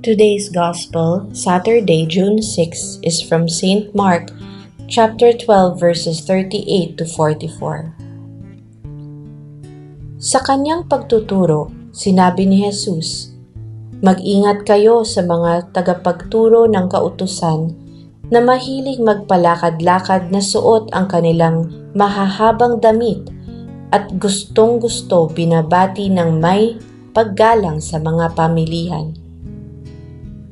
Today's Gospel, Saturday, June 6, is from St. Mark, chapter 12, verses 38 to 44. Sa kanyang pagtuturo, sinabi ni Jesus, "Mag-ingat kayo sa mga tagapagturo ng kautusan na mahilig magpalakad-lakad na suot ang kanilang mahahabang damit at gustong-gusto binabati ng may paggalang sa mga pamilihan.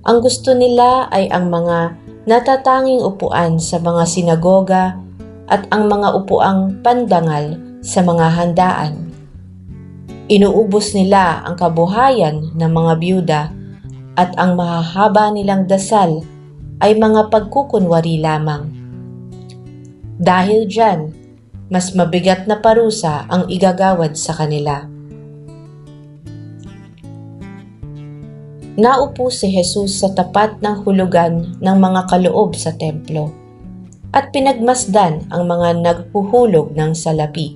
Ang gusto nila ay ang mga natatanging upuan sa mga sinagoga at ang mga upuang pandangal sa mga handaan. Inuubos nila ang kabuhayan ng mga byuda at ang mahahaba nilang dasal ay mga pagkukunwari lamang. Dahil dyan, mas mabigat na parusa ang igagawad sa kanila." Naupo si Jesus sa tapat ng hulugan ng mga kaloob sa templo at pinagmasdan ang mga naghuhulog ng salapi.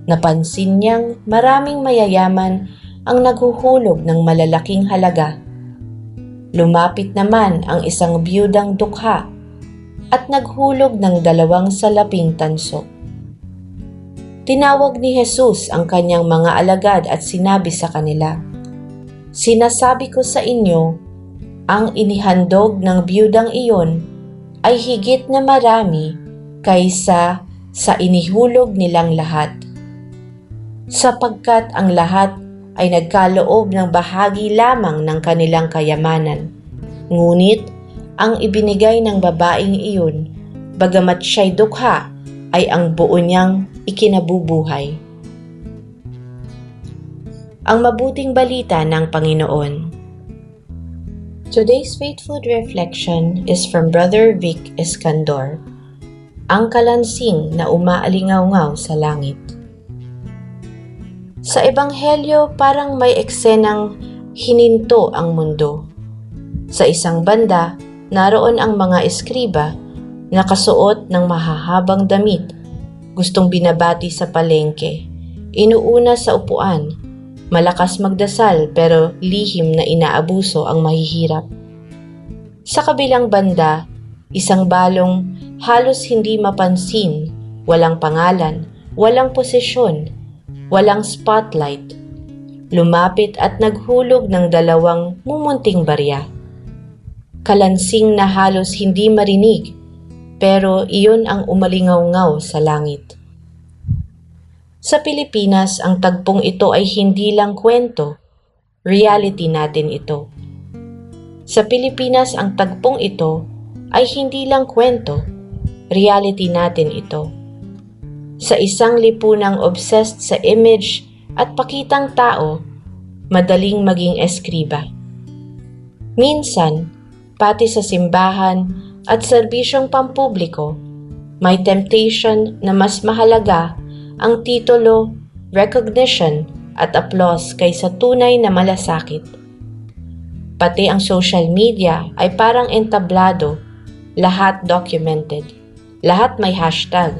Napansin niyang maraming mayayaman ang naghuhulog ng malalaking halaga. Lumapit naman ang isang biyudang dukha at naghulog ng 2 salaping tanso. Tinawag ni Jesus ang kanyang mga alagad at sinabi sa kanila, "Sinasabi ko sa inyo, ang inihandog ng biyudang iyon ay higit na marami kaysa sa inihulog nilang lahat. Sapagkat ang lahat ay nagkaloob ng bahagi lamang ng kanilang kayamanan. Ngunit ang ibinigay ng babaeng iyon, bagamat siya'y dukha, ay ang buo niyang ikinabubuhay." Ang mabuting balita ng Panginoon. Today's faithful reflection is from Brother Vic Escandor, ang kalansing na umaalingaw-ngaw sa langit. Sa Ebanghelyo, parang may eksenang hininto ang mundo. Sa isang banda, naroon ang mga eskriba, nakasuot ng mahahabang damit, gustong binabati sa palengke, inuuna sa upuan, malakas magdasal pero lihim na inaabuso ang mahihirap. Sa kabilang banda, isang balong halos hindi mapansin, walang pangalan, walang posisyon, walang spotlight. Lumapit at naghulog ng 2 mumunting barya. Kalansing na halos hindi marinig, pero iyon ang umalingaw-ngaw sa langit. Sa Pilipinas, ang tagpong ito ay hindi lang kwento, reality natin ito. Sa Pilipinas, ang tagpong ito ay hindi lang kwento, reality natin ito. Sa isang lipunang obsessed sa image at pakitang tao, madaling maging eskriba. Minsan, pati sa simbahan at serbisyong pampubliko, may temptation na mas mahalaga ang titulo, recognition at applause kaysa tunay na malasakit. Pati ang social media ay parang entablado, lahat documented, lahat may hashtag.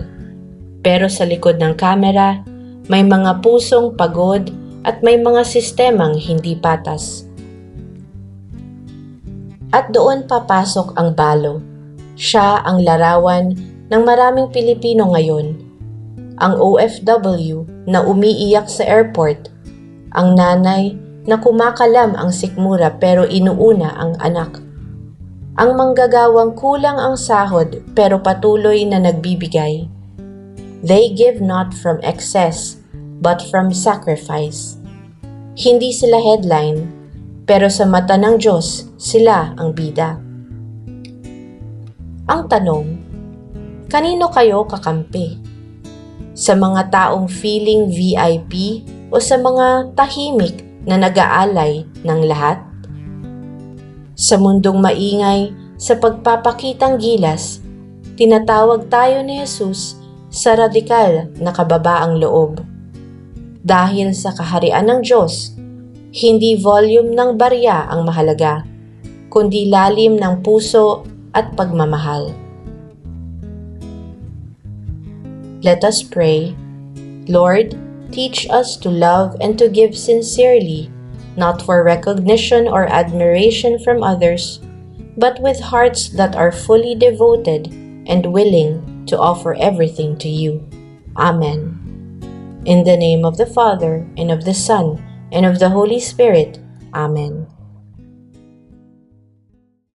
Pero sa likod ng kamera, may mga pusong pagod at may mga sistemang hindi patas. At doon papasok ang balo. Siya ang larawan ng maraming Pilipino ngayon. Ang OFW na umiiyak sa airport, ang nanay na kumakalam ang sikmura pero inuuna ang anak, ang manggagawang kulang ang sahod pero patuloy na nagbibigay. They give not from excess but from sacrifice. Hindi sila headline, pero sa mata ng Diyos, sila ang bida. Ang tanong, kanino kayo kakampi? Sa mga taong feeling VIP o sa mga tahimik na nag-aalay ng lahat? Sa mundong maingay, sa pagpapakitang gilas, tinatawag tayo ni Jesus sa radikal na kababaang loob. Dahil sa kaharian ng Diyos, hindi volume ng barya ang mahalaga, kundi lalim ng puso at pagmamahal. Let us pray. Lord, teach us to love and to give sincerely not for recognition or admiration from others, but with hearts that are fully devoted and willing to offer everything to you. Amen. In the name of the Father, and of the Son, and of the Holy Spirit. Amen.